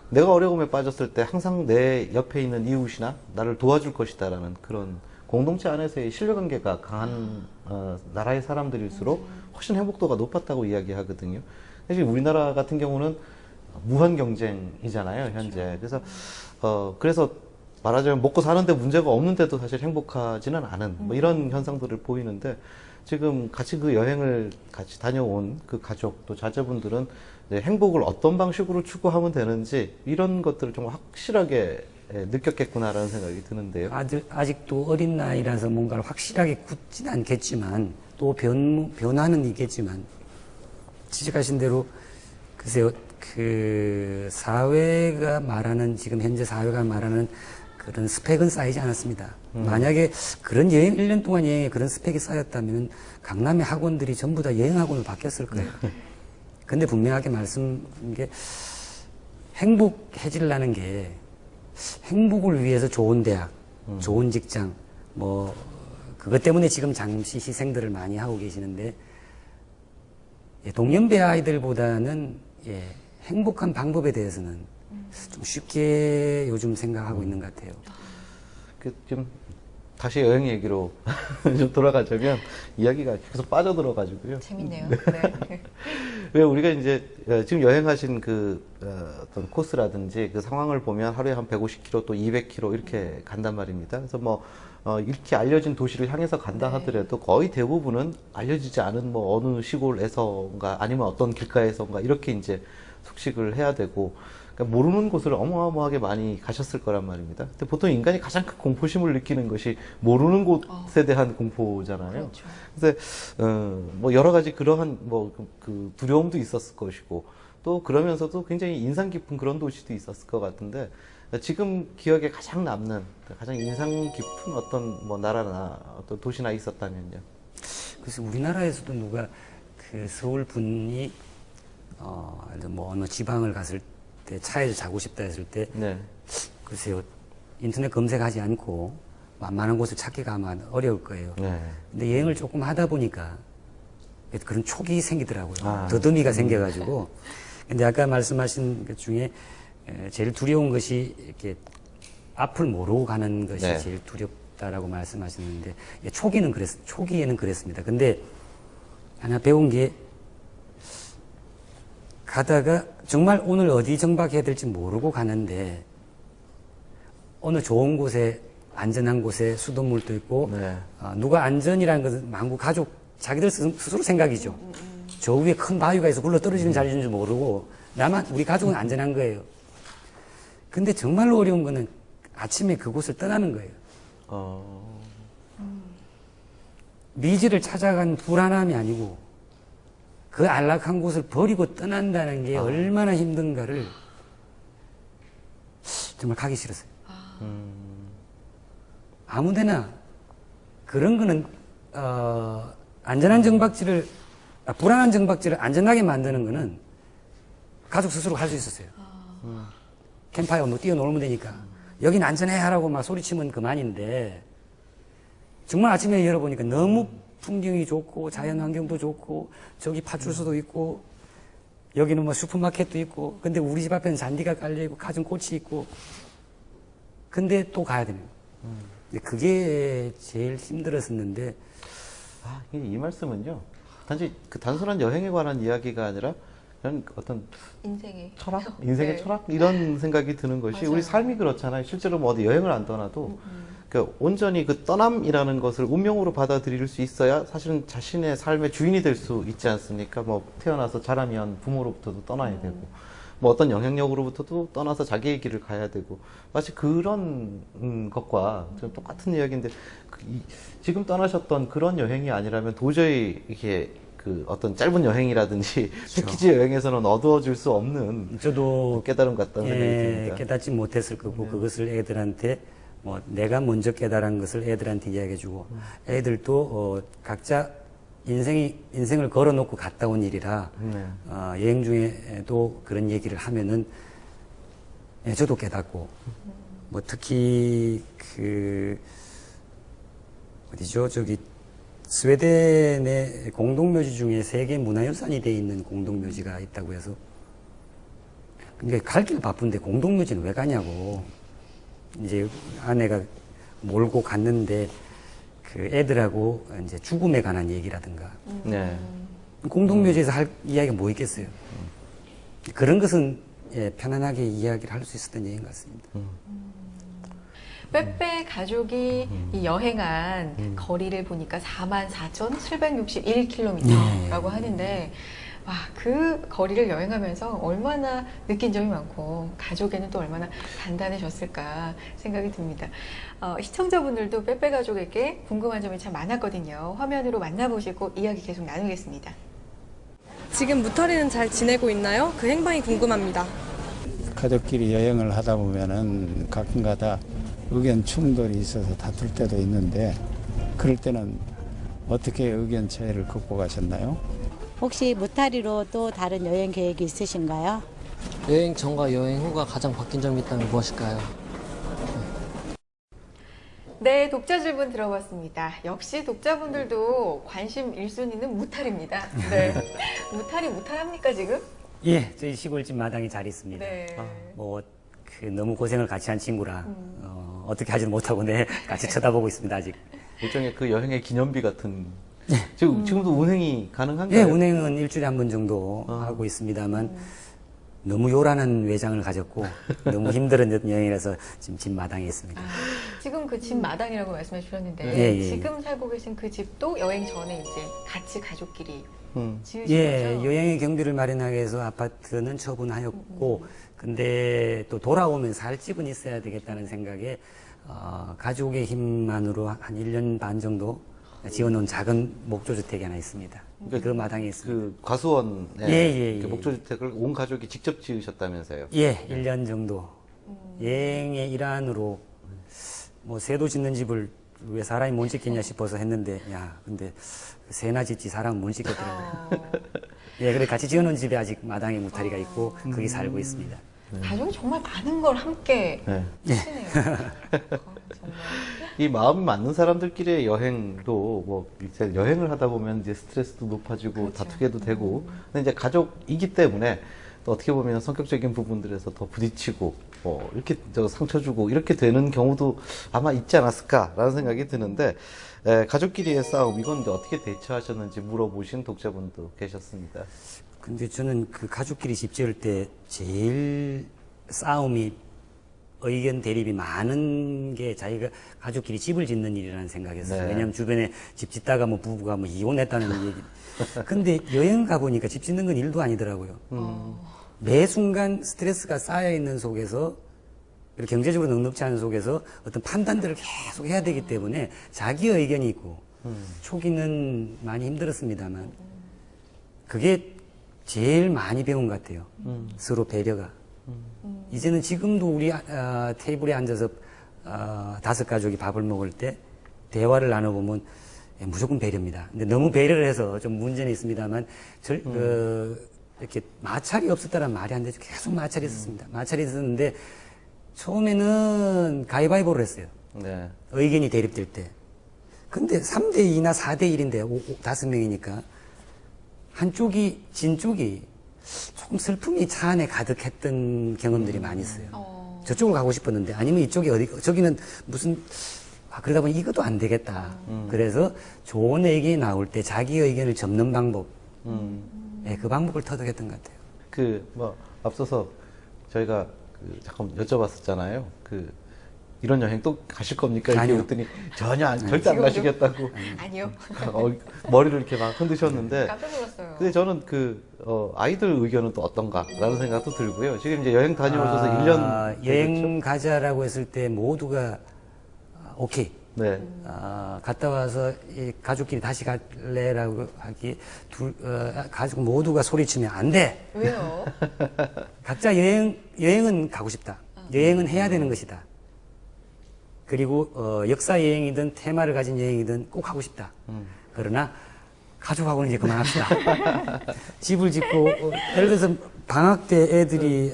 내가 어려움에 빠졌을 때 항상 내 옆에 있는 이웃이나 나를 도와줄 것이다라는 그런 공동체 안에서의 신뢰관계가 강한 나라의 사람들일수록 훨씬 행복도가 높았다고 이야기하거든요. 사실 우리나라 같은 경우는 무한 경쟁이잖아요, 현재. 그래서 말하자면 먹고 사는데 문제가 없는데도 사실 행복하지는 않은 뭐 이런 현상들을 보이는데, 지금 같이 그 여행을 같이 다녀온 그 가족 또 자제분들은 이제 행복을 어떤 방식으로 추구하면 되는지 이런 것들을 좀 확실하게 느꼈겠구나라는 생각이 드는데요. 아직도 어린 나이라서 뭔가를 확실하게 굳진 않겠지만 또 변화는 있겠지만, 지적하신 대로 글쎄요, 그 사회가 말하는, 지금 현재 사회가 말하는 그런 스펙은 쌓이지 않았습니다. 만약에 그런 1년 동안 여행에 그런 스펙이 쌓였다면 강남의 학원들이 전부 다 여행학원으로 바뀌었을 거예요. 근데 분명하게 말씀드린 게, 행복해지려는 게 행복을 위해서 좋은 대학, 좋은 직장, 뭐 그것 때문에 지금 잠시 희생들을 많이 하고 계시는데, 동년배 아이들보다는 행복한 방법에 대해서는 좀 쉽게 요즘 생각하고 있는 것 같아요. 좀 다시 여행 얘기로 좀 돌아가자면 이야기가 계속 빠져들어가지고요. 재밌네요. 네. 왜 우리가 이제 지금 여행하신 그 어떤 코스라든지 그 상황을 보면 하루에 한 150km 또 200km 이렇게 간단 말입니다. 그래서 뭐 이렇게 알려진 도시를 향해서 간다 하더라도 거의 대부분은 알려지지 않은 뭐 어느 시골에서인가 아니면 어떤 길가에서인가 이렇게 이제 숙식을 해야 되고, 그러니까 모르는 곳을 어마어마하게 많이 가셨을 거란 말입니다. 근데 보통 인간이 가장 큰 공포심을 느끼는 것이 모르는 곳에 대한 공포잖아요. 그렇죠. 그래서 뭐 여러 가지 그러한 뭐 그 두려움도 있었을 것이고, 또 그러면서도 굉장히 인상 깊은 그런 도시도 있었을 것 같은데, 지금 기억에 가장 남는, 가장 인상 깊은 어떤 뭐 나라나 어떤 도시나 있었다면요? 그래서 우리나라에서도 누가 그 서울 분이 뭐 어느 지방을 갔을 때 차에서 자고 싶다 했을 때, 네. 글쎄요, 인터넷 검색하지 않고 만만한 곳을 찾기가 아마 어려울 거예요. 네. 근데 여행을 조금 하다 보니까 그런 촉이 생기더라고요. 아. 더듬이가 생겨가지고. 근데 아까 말씀하신 것 중에 제일 두려운 것이 이렇게 앞을 모르고 가는 것이 네. 제일 두렵다라고 말씀하셨는데, 초기에는 그랬습니다. 근데 하나 배운 게, 가다가 정말 오늘 어디 정박해야 될지 모르고 가는데 어느 좋은 곳에, 안전한 곳에 수돗물도 있고, 네. 누가 안전이라는 것은 만국 가족 자기들 스스로 생각이죠. 저 위에 큰 바위가 있어 굴러 떨어지는 자리인 줄 모르고 나만, 우리 가족은 안전한 거예요. 근데 정말로 어려운 거는 아침에 그곳을 떠나는 거예요. 미지를 찾아간 불안함이 아니고 그 안락한 곳을 버리고 떠난다는 게 얼마나 힘든가를 정말 가기 싫었어요. 아무데나 그런 거는 안전한 정박지를, 불안한 정박지를 안전하게 만드는 거는 가족 스스로 할 수 있었어요. 캠파이어 뭐 뛰어놀면 되니까. 여긴 안전해 하라고 막 소리치면 그만인데, 정말 아침에 열어보니까 너무 풍경이 좋고 자연 환경도 좋고 저기 파출소도 있고 여기는 뭐 슈퍼마켓도 있고, 근데 우리 집 앞에는 잔디가 깔려있고 가진 꽃이 있고, 근데 또 가야 됩니다. 그게 제일 힘들었었는데. 이 말씀은요, 단순한 여행에 관한 이야기가 아니라 그냥 어떤 인생의 철학? 인생의 네. 철학? 이런 생각이 드는 것이, 맞아요. 우리 삶이 그렇잖아요. 실제로 뭐 어디 여행을 안 떠나도 온전히 그 떠남이라는 것을 운명으로 받아들일 수 있어야 사실은 자신의 삶의 주인이 될 수 있지 않습니까? 뭐 태어나서 자라면 부모로부터도 떠나야 되고, 뭐 어떤 영향력으로부터도 떠나서 자기의 길을 가야 되고, 마치 그런 것과 좀 똑같은 이야기인데, 지금 떠나셨던 그런 여행이 아니라면 도저히 이게 그 어떤 짧은 여행이라든지 패키지 여행에서는 얻어질 수 없는 저도 깨달음 같다는 생각이 듭니다. 깨닫지 못했을 거고, 그것을 애들한테 뭐 내가 먼저 깨달은 것을 애들한테 이야기해주고 애들도 각자 인생을 걸어놓고 갔다 온 일이라 네. 여행 중에도 그런 얘기를 하면은 예, 저도 깨닫고 뭐 특히 그 어디죠 저기 스웨덴의 공동묘지 중에 세계 문화유산이 돼 있는 공동묘지가 있다고 해서 그러니까 갈 길 바쁜데 공동묘지는 왜 가냐고 이제 아내가 몰고 갔는데 그 애들하고 이제 죽음에 관한 얘기라든가 네. 공동묘지에서 할 이야기가 뭐 있겠어요. 그런 것은 예, 편안하게 이야기를 할 수 있었던 얘기인 것 같습니다. 빼빼 가족이 이 여행한 거리를 보니까 44,761km라고 하는데 와, 그 거리를 여행하면서 얼마나 느낀 점이 많고 가족에는 또 얼마나 단단해졌을까 생각이 듭니다. 시청자분들도 빼빼 가족에게 궁금한 점이 참 많았거든요. 화면으로 만나보시고 이야기 계속 나누겠습니다. 지금 무탈이는 잘 지내고 있나요? 그 행방이 궁금합니다. 가족끼리 여행을 하다 보면은 가끔가다 의견 충돌이 있어서 다툴 때도 있는데 그럴 때는 어떻게 의견 차이를 극복하셨나요? 혹시 무타리로 또 다른 여행 계획이 있으신가요? 여행 전과 여행 후가 가장 바뀐 점이 있다면 무엇일까요? 네, 독자 질문 들어봤습니다. 역시 독자분들도 관심 1순위는 무탈입니다. 네. 무탈합니까 지금? 예, 저희 시골집 마당에 잘 있습니다. 네. 뭐 너무 고생을 같이 한 친구라 어떻게 하지는 못하고 같이 쳐다보고 있습니다 아직. 일종의 그 여행의 기념비 같은. 지금도 운행이 가능한가요? 예, 운행은 일주일에 한 번 정도 하고 있습니다만 너무 요란한 외장을 가졌고 너무 힘든 여행이라서 지금 집 마당에 있습니다. 지금 그 집 마당이라고 말씀해 주셨는데 예, 예. 지금 살고 계신 그 집도 여행 전에 이제 같이 가족끼리 지으신 예, 거죠? 여행의 경비를 마련하기 위해서 아파트는 처분하였고 근데 또 돌아오면 살 집은 있어야 되겠다는 생각에 가족의 힘만으로 한 1년 반 정도 지어놓은 작은 목조주택이 하나 있습니다. 그 마당에 있습니다. 그 과수원에 예. 그 목조주택을 온 가족이 직접 지으셨다면서요? 예, 1년 정도. 여행의 일환으로 뭐 새도 짓는 집을 왜 사람이 못 짓겠냐 싶어서 했는데 야, 근데 새나 짓지 사람은 못 짓겠더라고요. 예, 그래 같이 지어놓은 집에 아직 마당에 무타리가 있고 거기 살고 있습니다. 가족이 정말 많은 걸 함께 하시네요. 정말. 이 마음이 맞는 사람들끼리의 여행도 뭐 이제 여행을 하다 보면 이제 스트레스도 높아지고 다투게도 되고 근데 이제 가족이기 때문에 또 어떻게 보면 성격적인 부분들에서 더 부딪히고 이렇게 상처 주고 이렇게 되는 경우도 아마 있지 않았을까라는 생각이 드는데 가족끼리의 싸움 이건 이제 어떻게 대처하셨는지 물어보신 독자분도 계셨습니다. 근데 저는 그 가족끼리 집 지을 때 제일 싸움이 의견 대립이 많은 게 자기가 가족끼리 집을 짓는 일이라는 생각이었어요. 네. 왜냐하면 주변에 집 짓다가 뭐 부부가 뭐 이혼했다는 얘기. 근데 여행 가보니까 집 짓는 건 일도 아니더라고요. 매 순간 스트레스가 쌓여있는 속에서 경제적으로 넉넉지 않은 속에서 어떤 판단들을 계속 해야 되기 때문에 자기 의견이 있고 초기는 많이 힘들었습니다만 그게 제일 많이 배운 것 같아요. 서로 배려가. 이제는 지금도 우리 테이블에 앉아서 5가족이 밥을 먹을 때 대화를 나눠보면 무조건 배려입니다. 근데 너무 배려를 해서 좀 문제는 있습니다만 이렇게 마찰이 없었다란 말이 안 되죠. 계속 마찰이 있었습니다. 마찰이 있었는데 처음에는 가위바위보를 했어요. 네. 의견이 대립될 때. 근데 3대2나 4대1인데 5명이니까 한쪽이 진 쪽이 조금 슬픔이 차 안에 가득했던 경험들이 많이 있어요. 저쪽으로 가고 싶었는데 아니면 이쪽이 저기는 무슨 그러다 보니 이것도 안 되겠다. 그래서 좋은 의견이 나올 때 자기 의견을 접는 방법 네, 그 방법을 터득했던 것 같아요. 뭐 앞서서 저희가 잠깐 여쭤봤었잖아요. 이런 여행 또 가실 겁니까? 이렇게 아니요. 그랬더니 전혀 절대 안 가시겠다고. 아니요. 머리를 이렇게 막 흔드셨는데. 깜짝 놀랐어요. 근데 저는 아이들 의견은 또 어떤가라는 생각도 들고요. 지금 이제 여행 다녀오셔서 1년. 여행 가자라고 했을 때 모두가 오케이. 네. 갔다 와서 이 가족끼리 다시 갈래라고 하기 가족 모두가 소리치면 안 돼. 왜요? 각자 여행은 가고 싶다. 여행은 해야 되는 것이다. 그리고 역사 여행이든 테마를 가진 여행이든 꼭 하고 싶다. 그러나 가족하고는 이제 그만합시다. 집을 짓고 예를 들어서 방학 때 애들이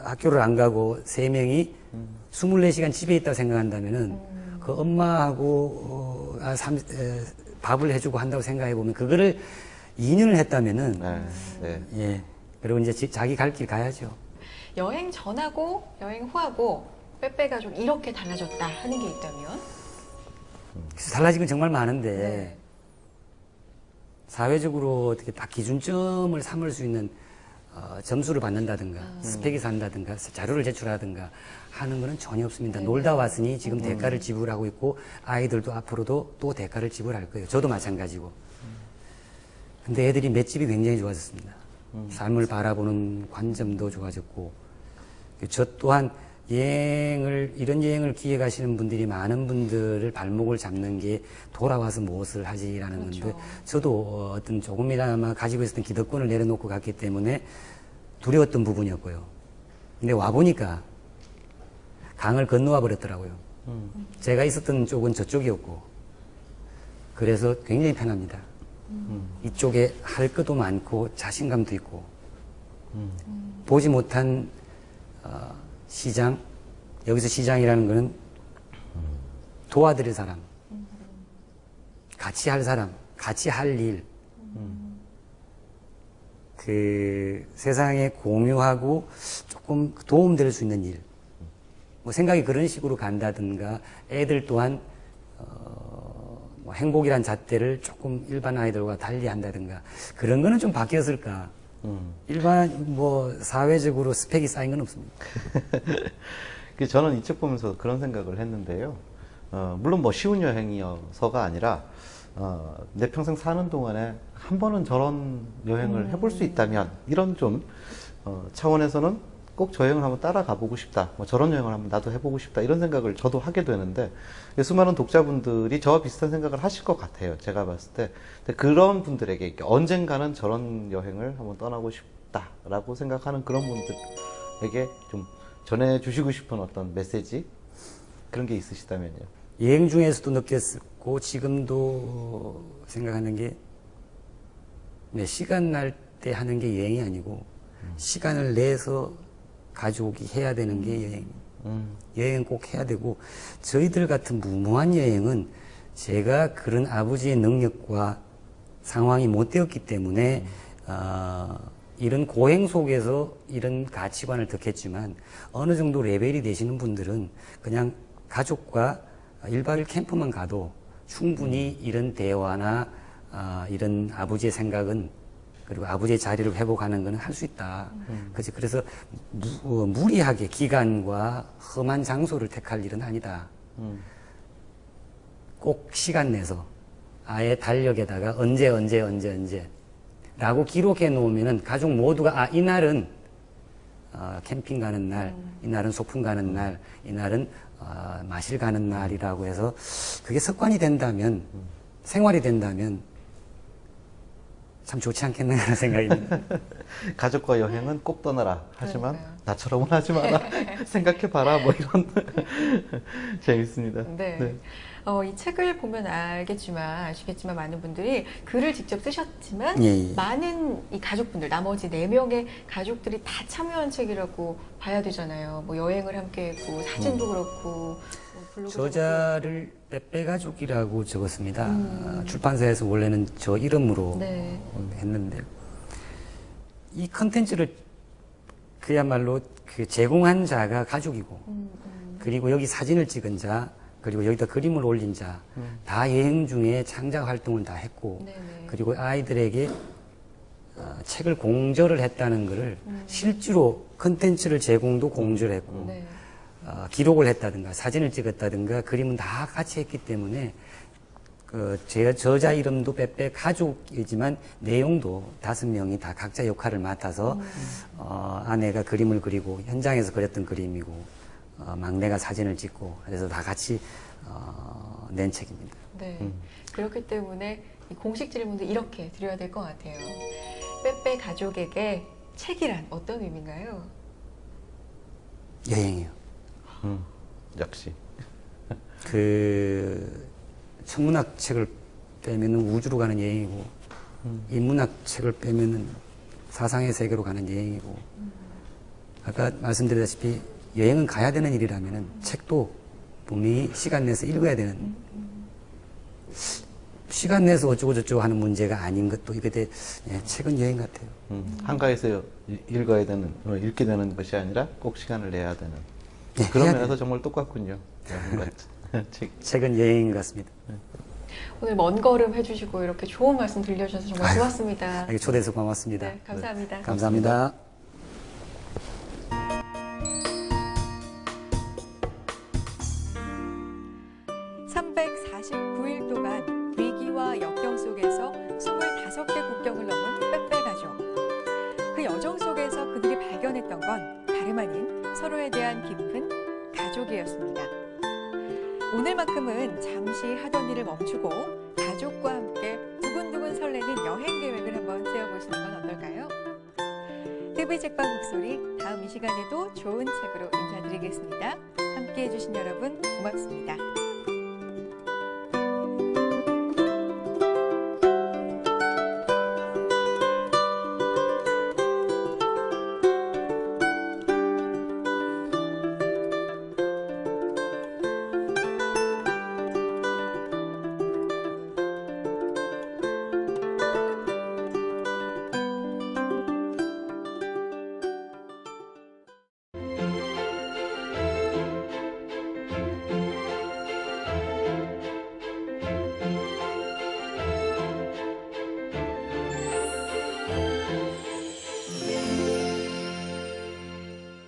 학교를 안 가고 3명이 24시간 집에 있다고 생각한다면은 그 엄마하고 밥을 해주고 한다고 생각해 보면 그거를 2년을 했다면은 예. 그리고 이제 자기 갈 길 가야죠. 여행 전하고 여행 후하고 빼빼 가족 이렇게 달라졌다 하는 게 있다면? 그래서 달라진 건 정말 많은데 네. 사회적으로 어떻게 딱 기준점을 삼을 수 있는 점수를 받는다든가 스펙이 산다든가 자료를 제출하든가 하는 거는 전혀 없습니다. 놀다 왔으니 지금 대가를 지불하고 있고 아이들도 앞으로도 또 대가를 지불할 거예요. 저도 마찬가지고. 근데 애들이 맷집이 굉장히 좋아졌습니다. 삶을 바라보는 관점도 좋아졌고 저 또한 이런 여행을 기획하시는 분들이 많은 분들을 발목을 잡는 게 돌아와서 무엇을 하지라는 그렇죠. 건데 저도 어떤 조금이나마 가지고 있었던 기득권을 내려놓고 갔기 때문에 두려웠던 부분이었고요. 근데 와보니까 강을 건너와 버렸더라고요. 제가 있었던 쪽은 저쪽이었고 그래서 굉장히 편합니다. 이쪽에 할 것도 많고 자신감도 있고 보지 못한 시장, 여기서 시장이라는 거는 도와드릴 사람, 같이 할 사람, 같이 할 일, 그 세상에 공유하고 조금 도움될 수 있는 일, 뭐 생각이 그런 식으로 간다든가 애들 또한 뭐 행복이란 잣대를 조금 일반 아이들과 달리 한다든가 그런 거는 좀 바뀌었을까. 일반 뭐 사회적으로 스펙이 쌓인 건 없습니다. 저는 이 책 보면서 그런 생각을 했는데요. 물론 뭐 쉬운 여행이어서가 아니라 내 평생 사는 동안에 한 번은 저런 여행을 해볼 수 있다면 이런 좀 차원에서는 꼭 저 여행을 한번 따라가 보고 싶다. 뭐 저런 여행을 한번 나도 해보고 싶다. 이런 생각을 저도 하게 되는데 수많은 독자분들이 저와 비슷한 생각을 하실 것 같아요. 제가 봤을 때. 근데 그런 분들에게 언젠가는 저런 여행을 한번 떠나고 싶다라고 생각하는 그런 분들에게 좀 전해주시고 싶은 어떤 메시지 그런 게 있으시다면요. 여행 중에서도 느꼈고 지금도 생각하는 게 시간 날 때 하는 게 여행이 아니고 시간을 내서 가족이 해야 되는 게 여행이에요. 여행은 꼭 해야 되고 저희들 같은 무모한 여행은 제가 그런 아버지의 능력과 상황이 못 되었기 때문에 이런 고행 속에서 이런 가치관을 득했지만 어느 정도 레벨이 되시는 분들은 그냥 가족과 1박 2일 캠프만 가도 충분히 이런 대화나 이런 아버지의 생각은 그리고 아버지의 자리를 회복하는 것은 할 수 있다. 그치? 그래서 무리하게 기간과 험한 장소를 택할 일은 아니다. 꼭 시간 내서 아예 달력에다가 언제 라고 기록해 놓으면은 가족 모두가 이날은 캠핑 가는 날, 이날은 소풍 가는 날, 이날은 마실 가는 날이라고 해서 그게 습관이 된다면 생활이 된다면 참 좋지 않겠느냐는 생각입니다. 가족과 여행은 꼭 떠나라. 하지만 그러니까요. 나처럼은 하지 마라. 생각해봐라. 뭐 이런 재밌습니다. 네. 이 책을 보면 아시겠지만 많은 분들이 글을 직접 쓰셨지만 예. 많은 이 가족분들 나머지 4명의 가족들이 다 참여한 책이라고 봐야 되잖아요. 뭐 여행을 함께 했고 사진도 그렇고 뭐 블로그도 저자를 빼빼 가족이라고 적었습니다. 출판사에서 원래는 저 이름으로 네. 했는데 이 컨텐츠를 그야말로 그 제공한 자가 가족이고 그리고 여기 사진을 찍은 자 그리고 여기다 그림을 올린 자 다 여행 중에 창작 활동을 다 했고 네네. 그리고 아이들에게 책을 공저를 했다는 것을 실제로 컨텐츠를 제공도 공저를 했고 네. 기록을 했다든가 사진을 찍었다든가 그림은 다 같이 했기 때문에 제가 저자 이름도 빼빼 가족이지만 내용도 5명이 다 각자 역할을 맡아서 아내가 그림을 그리고 현장에서 그렸던 그림이고 막내가 사진을 찍고 그래서 다 같이 낸 책입니다. 네. 그렇기 때문에 이 공식 질문도 이렇게 드려야 될 것 같아요. 빼빼 가족에게 책이란 어떤 의미인가요? 여행이요. 역시. 그 천문학 책을 빼면은 우주로 가는 여행이고 인문학 책을 빼면은 사상의 세계로 가는 여행이고 아까 말씀드렸다시피 여행은 가야 되는 일이라면은 책도 분명히 시간 내서 읽어야 되는 시간 내서 어쩌고 저쩌고 하는 문제가 아닌 것도 이게 책은 여행 같아요. 한가해서 읽어야 되는, 읽게 되는 것이 아니라 꼭 시간을 내야 되는. 네, 그런 해야 면에서 돼요. 정말 똑같군요. 책은 여행 같습니다. 오늘 먼 걸음 해주시고 이렇게 좋은 말씀 들려주셔서 정말 좋았습니다. 이렇게 초대해서 고맙습니다. 네, 감사합니다. 감사합니다. (349일) 동안 위기와 역경 속에서 25개 국경을 넘은 빼빼 가족. 그 여정 속에서 그들이 발견했던 건 다름 아닌 서로에 대한 깊은 가족이었습니다. 오늘만큼은 잠시 하던 일을 멈추고 가족과 함께 두근두근 설레는 여행 계획을 한번 세워보시는 건 어떨까요? TV 책방 북소리 다음 이 시간에도 좋은 책으로 인사드리겠습니다. 함께해 주신 여러분 고맙습니다.